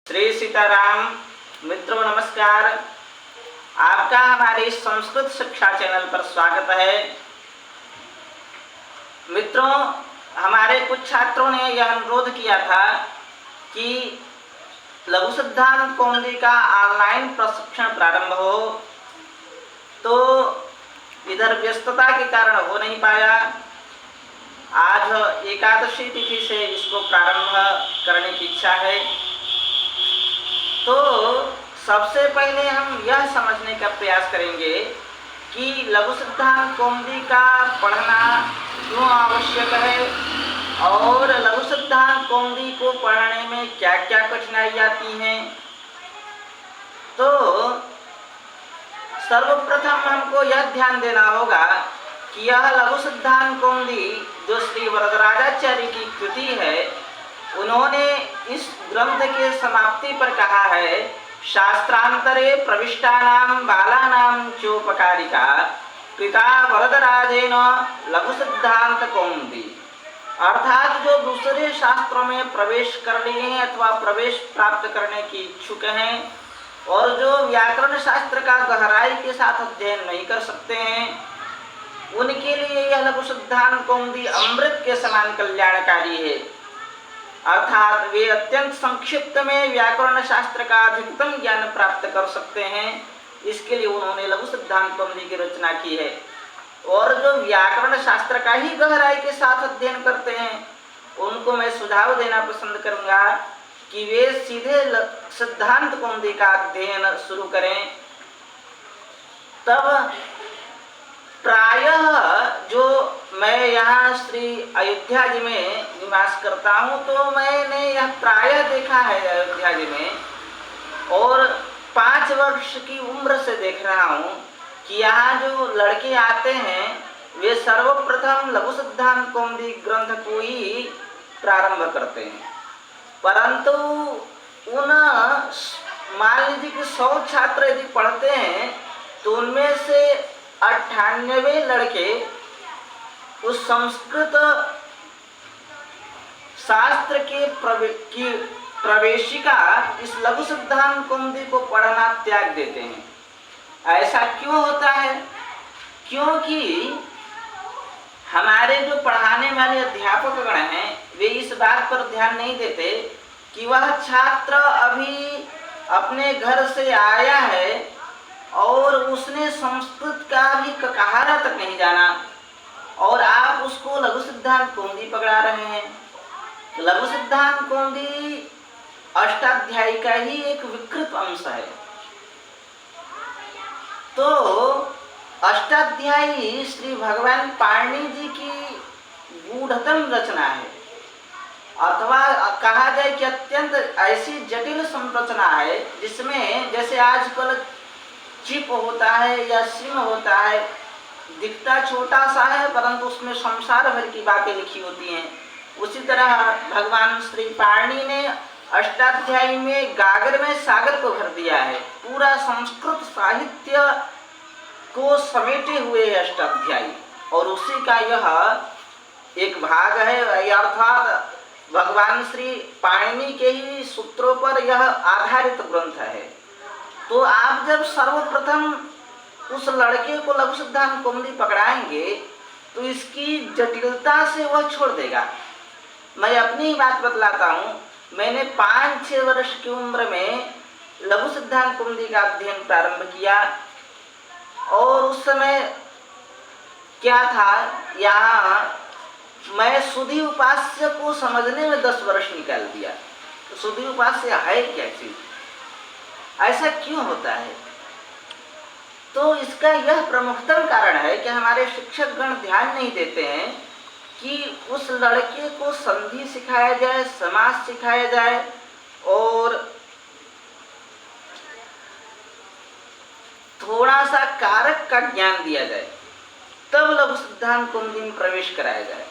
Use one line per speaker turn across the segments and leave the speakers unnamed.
श्री सीताराम। मित्रों नमस्कार। आपका हमारे संस्कृत शिक्षा चैनल पर स्वागत है। मित्रों, हमारे कुछ छात्रों ने यह अनुरोध किया था कि लघु सिद्धांत कौमुदी का ऑनलाइन प्रशिक्षण प्रारंभ हो, तो इधर व्यस्तता के कारण हो नहीं पाया। आज एकादशी तिथि से इसको प्रारंभ करने की इच्छा है। तो सबसे पहले हम यह समझने का प्रयास करेंगे कि लघु सिद्धांत कौमुदी का पढ़ना क्यों आवश्यक है और लघु सिद्धांत कौमुदी को पढ़ने में क्या क्या कठिनाई आती हैं। तो सर्वप्रथम हमको यह ध्यान देना होगा कि यह लघु सिद्धांत कौमुदी जो श्री वरदराजाचार्य की कृति है, उन्होंने इस ग्रंथ के समाप्ति पर कहा है, शास्त्रांतरे प्रविष्टानां बालानां चोपकारिका कृता वरदराजेन लघु सिद्धांत कौमुदी। अर्थात जो दूसरे शास्त्रों में प्रवेश कर लिए हैं अथवा प्रवेश प्राप्त करने की इच्छुक हैं और जो व्याकरण शास्त्र का गहराई के साथ अध्ययन नहीं कर सकते हैं, उनके लिए यह लघु सिद्धांत कौमुदी अमृत के समान कल्याणकारी है। अर्थात वे अत्यंत संक्षिप्त में व्याकरण शास्त्र का अधिकतम ज्ञान प्राप्त कर सकते हैं। इसके लिए उन्होंने लघु सिद्धांत कौमुदी की रचना की है। और जो व्याकरण शास्त्र का ही गहराई के साथ अध्ययन करते हैं, उनको मैं सुझाव देना पसंद करूंगा कि वे सीधे सिद्धांत कौमुदी का अध्ययन शुरू करें। तब प्रायः जो मैं यहाँ श्री अयोध्या जी में निवास करता हूँ, तो मैंने यह प्रायः देखा है अयोध्या जी में, और 5 वर्ष की उम्र से देख रहा हूँ कि यहाँ जो लड़के आते हैं वे सर्वप्रथम लघु सिद्धांत कौमुदी ग्रंथ को ही प्रारंभ करते हैं। परंतु उन मान लीजिए कि 100 छात्र यदि पढ़ते हैं तो उनमें से 98 लड़के उस संस्कृत शास्त्र के प्रवेशिका इस लघु सिद्धांत कौमुदी को पढ़ना त्याग देते हैं। ऐसा क्यों होता है? क्योंकि हमारे जो पढ़ाने वाले अध्यापक गण हैं, वे इस बात पर ध्यान नहीं देते कि वह छात्र अभी अपने घर से आया है और उसने संस्कृत का भी ककाहारा तक नहीं जाना, और आप उसको लघु सिद्धांत कौमुदी पकड़ा रहे हैं। लघु सिद्धांत कौमुदी अष्टाध्यायी का ही एक विकृत अंश है। तो अष्टाध्यायी श्री भगवान पाणिनि जी की गूढ़तम रचना है, अथवा कहा जाए कि अत्यंत ऐसी जटिल संरचना है जिसमें जैसे आजकल चिप होता है या सिम होता है, दिखता छोटा सा है परंतु उसमें संसार भर की बातें लिखी होती हैं। उसी तरह भगवान श्री पाणिनि ने अष्टाध्यायी में गागर में सागर को भर दिया है। पूरा संस्कृत साहित्य को समेटे हुए अष्टाध्यायी, और उसी का यह एक भाग है। अर्थात भगवान श्री पाणिनि के ही सूत्रों पर यह आधारित ग्रंथ है। तो आप जब सर्वप्रथम उस लड़के को लघु सिद्धांत कौमुदी पकड़ाएंगे तो इसकी जटिलता से वह छोड़ देगा। मैं अपनी ही बात बतलाता हूँ। मैंने 5-6 वर्ष की उम्र में लघु सिद्धांत कौमुदी का अध्ययन प्रारंभ किया, और उस समय क्या था, यहाँ मैं सुधी उपास्य को समझने में 10 वर्ष निकाल दिया। तो सुधी उपास्य है क्या चीज? ऐसा क्यों होता है? तो इसका यह प्रमुखतम कारण है कि हमारे शिक्षक गण ध्यान नहीं देते हैं कि उस लड़के को संधि सिखाया जाए, समास सिखाया जाए और थोड़ा सा कारक का ज्ञान दिया जाए, तब लघु सिद्धांत कौमुदी में प्रवेश कराया जाए।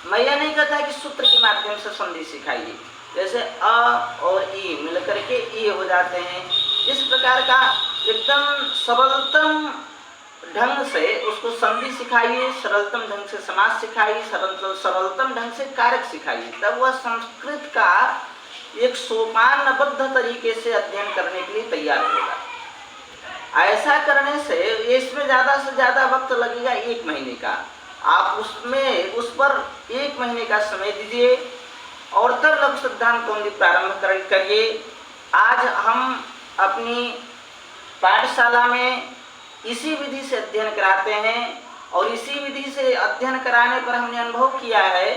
मैं यह नहीं कहता कि सूत्र के माध्यम से संधि सिखाइए, जैसे अ और ई मिलकर के ई हो जाते हैं। इस प्रकार का एकदम सरलतम ढंग से उसको संधि सिखाइए, सरलतम ढंग से समास सिखाइए, सरलतम ढंग से कारक सिखाइए, तब वह संस्कृत का एक सोपानबद्ध तरीके से अध्ययन करने के लिए तैयार होगा। ऐसा करने से इसमें ज़्यादा से ज़्यादा वक्त लगेगा 1 महीने का। आप उस पर 1 महीने का समय दीजिए और तब लघु सिद्धांत कौमुदी प्रारंभ करिए। आज हम अपनी पाठशाला में इसी विधि से अध्ययन कराते हैं और इसी विधि से अध्ययन कराने पर हमने अनुभव किया है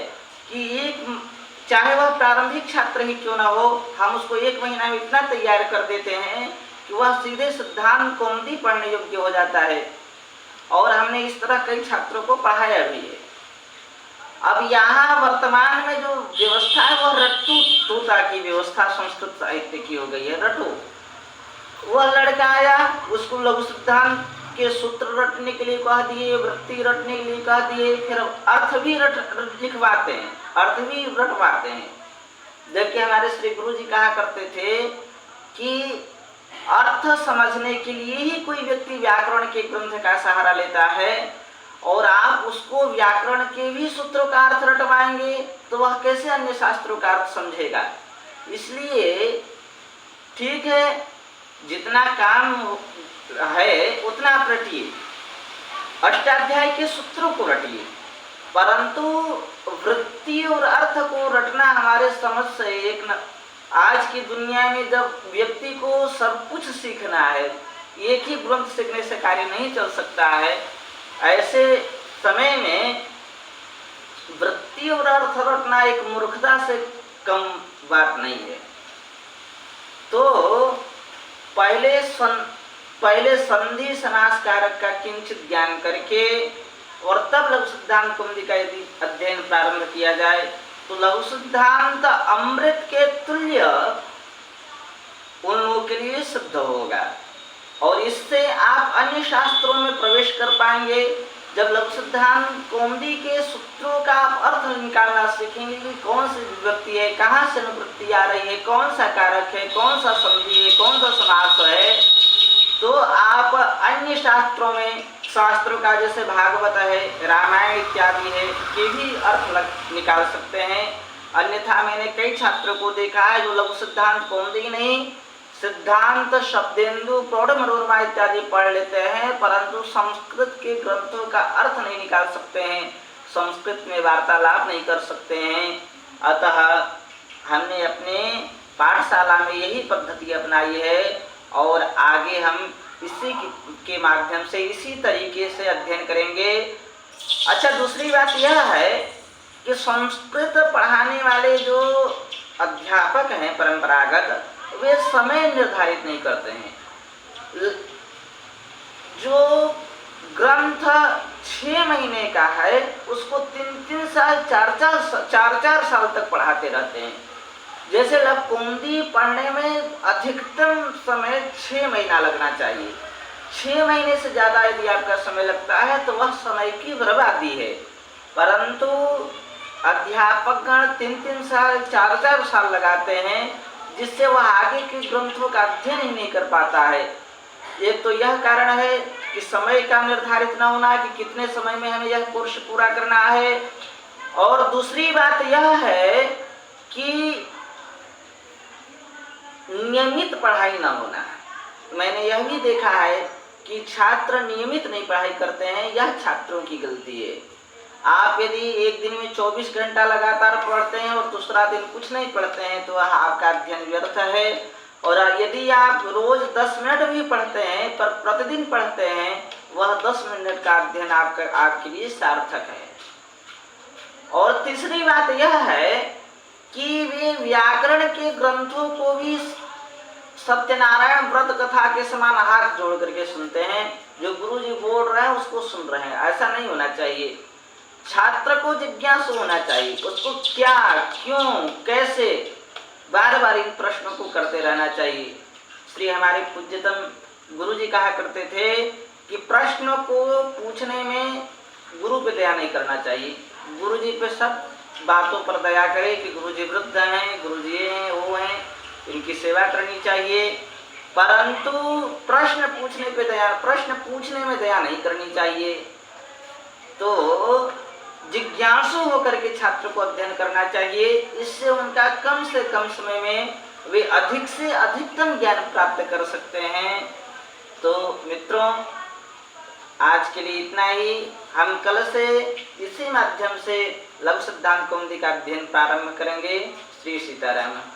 कि चाहे वह प्रारंभिक छात्र ही क्यों ना हो, हम उसको 1 महीना में इतना तैयार कर देते हैं कि वह सीधे सिद्धांत कौमुदी पढ़ने योग्य हो जाता है। और हमने इस तरह कई छात्रों को पढ़ाया भी है। अब यहाँ वर्तमान में जो व्यवस्था है वह रट्टू तोता की व्यवस्था संस्कृत साहित्य की हो गई है। रट्टू, वह लड़का आया, उसको लघु सिद्धांत के सूत्र रटने के लिए कह दिए, वृत्ति रटने के लिए कह दिए, फिर अर्थ भी लिखवाते हैं, अर्थ भी रटवाते हैं। जबकि हमारे श्री गुरु जी कहा करते थे कि अर्थ समझने के लिए ही कोई व्यक्ति व्याकरण के ग्रंथ का सहारा लेता है और आप उसको व्याकरण के भी सूत्रों का अर्थ रटवाएंगे तो वह कैसे अन्य शास्त्रों का अर्थ समझेगा। इसलिए ठीक है, जितना काम है उतना आप रटिए, अष्टाध्याय के सूत्रों को रटिए, परंतु वृत्ति और अर्थ को रटना हमारे समझ से आज की दुनिया में जब व्यक्ति को सब कुछ सीखना है, एक ही ग्रंथ सीखने से कार्य नहीं चल सकता है, ऐसे समय में वृत्ति और अर्थ रटना एक मूर्खता से कम बात नहीं है। तो पहले संधि समास कारक का किंचित ज्ञान करके और तब लघु सिद्धांत कौमुदी का यदि अध्ययन प्रारंभ किया जाए तो लघु सिद्धांत अमृत के तुल्य उन लोगों के लिए सिद्ध होगा और इससे आप अन्य शास्त्रों में प्रवेश कर पाएंगे। जब लघु सिद्धांत कौमुदी के सूत्रों का आप अर्थ निकालना सीखेंगे कि कौन सी विभक्ति है, कहाँ से अनुवृत्ति आ रही है, कौन सा कारक है, कौन सा संधि है, कौन सा समास है, तो आप अन्य शास्त्रों में, शास्त्रों का जैसे भागवत है, रामायण इत्यादि है, के भी अर्थ निकाल सकते हैं। अन्यथा मैंने कई छात्रों को देखा है जो लघु सिद्धांत कौमुदी नहीं, सिद्धांत, शब्देंदु, प्रौढ़ मनोरमा इत्यादि पढ़ लेते हैं, परंतु संस्कृत के ग्रंथों का अर्थ नहीं निकाल सकते हैं, संस्कृत में वार्तालाप नहीं कर सकते हैं। अतः हमने अपने पाठशाला में यही पद्धति अपनाई है और आगे हम इसी के माध्यम से इसी तरीके से अध्ययन करेंगे। अच्छा, दूसरी बात यह है कि संस्कृत पढ़ाने वाले जो अध्यापक हैं परंपरागत, वे समय निर्धारित नहीं करते हैं। जो ग्रंथ 6 महीने का है उसको 3-3 साल, 4-4 साल तक पढ़ाते रहते हैं। जैसे लघु कौमुदी पढ़ने में अधिकतम समय 6 महीना लगना चाहिए। 6 महीने से ज़्यादा यदि आपका समय लगता है तो वह समय की बर्बादी है, परंतु अध्यापकगण 3-3 साल, 4-4 साल लगाते हैं, जिससे वह आगे के ग्रंथों का अध्ययन ही नहीं कर पाता है। एक तो यह कारण है कि समय का निर्धारित न होना कि कितने समय में हमें यह कोर्स पूरा करना है, और दूसरी बात यह है कि नियमित पढ़ाई न होना। मैंने यह भी देखा है कि छात्र नियमित नहीं पढ़ाई करते हैं, यह छात्रों की गलती है। आप यदि एक दिन में 24 घंटा लगातार पढ़ते हैं और दूसरा दिन कुछ नहीं पढ़ते हैं तो वह आपका अध्ययन व्यर्थ है। और यदि आप रोज 10 मिनट भी पढ़ते हैं पर प्रतिदिन पढ़ते हैं, वह 10 मिनट का अध्ययन आपके लिए सार्थक है। और तीसरी बात यह है कि वे व्याकरण के ग्रंथों को भी सत्यनारायण व्रत कथा के समान हाथ जोड़ करके सुनते हैं। जो गुरुजी बोल रहे हैं उसको सुन रहे हैं, ऐसा नहीं होना चाहिए। छात्र को जिज्ञासु होना चाहिए, उसको क्या, क्यों, कैसे, बार बार इन प्रश्नों को करते रहना चाहिए। श्री हमारे पूज्यतम गुरुजी कहा करते थे कि प्रश्नों को पूछने में गुरु पे दया नहीं करना चाहिए। गुरुजी पे सब बातों पर दया करे कि गुरुजी वृद्ध हैं, गुरुजी हैं, वो हैं, इनकी सेवा करनी चाहिए, परंतु प्रश्न पूछने में दया नहीं करनी चाहिए। तो जिज्ञासु होकर के छात्र को अध्ययन करना चाहिए। इससे उनका कम से कम समय में वे अधिक से अधिकतम ज्ञान प्राप्त कर सकते हैं। तो मित्रों, आज के लिए इतना ही। हम कल से इसी माध्यम से लघु सिद्धांत कौमुदी का अध्ययन प्रारंभ करेंगे। श्री सीताराम।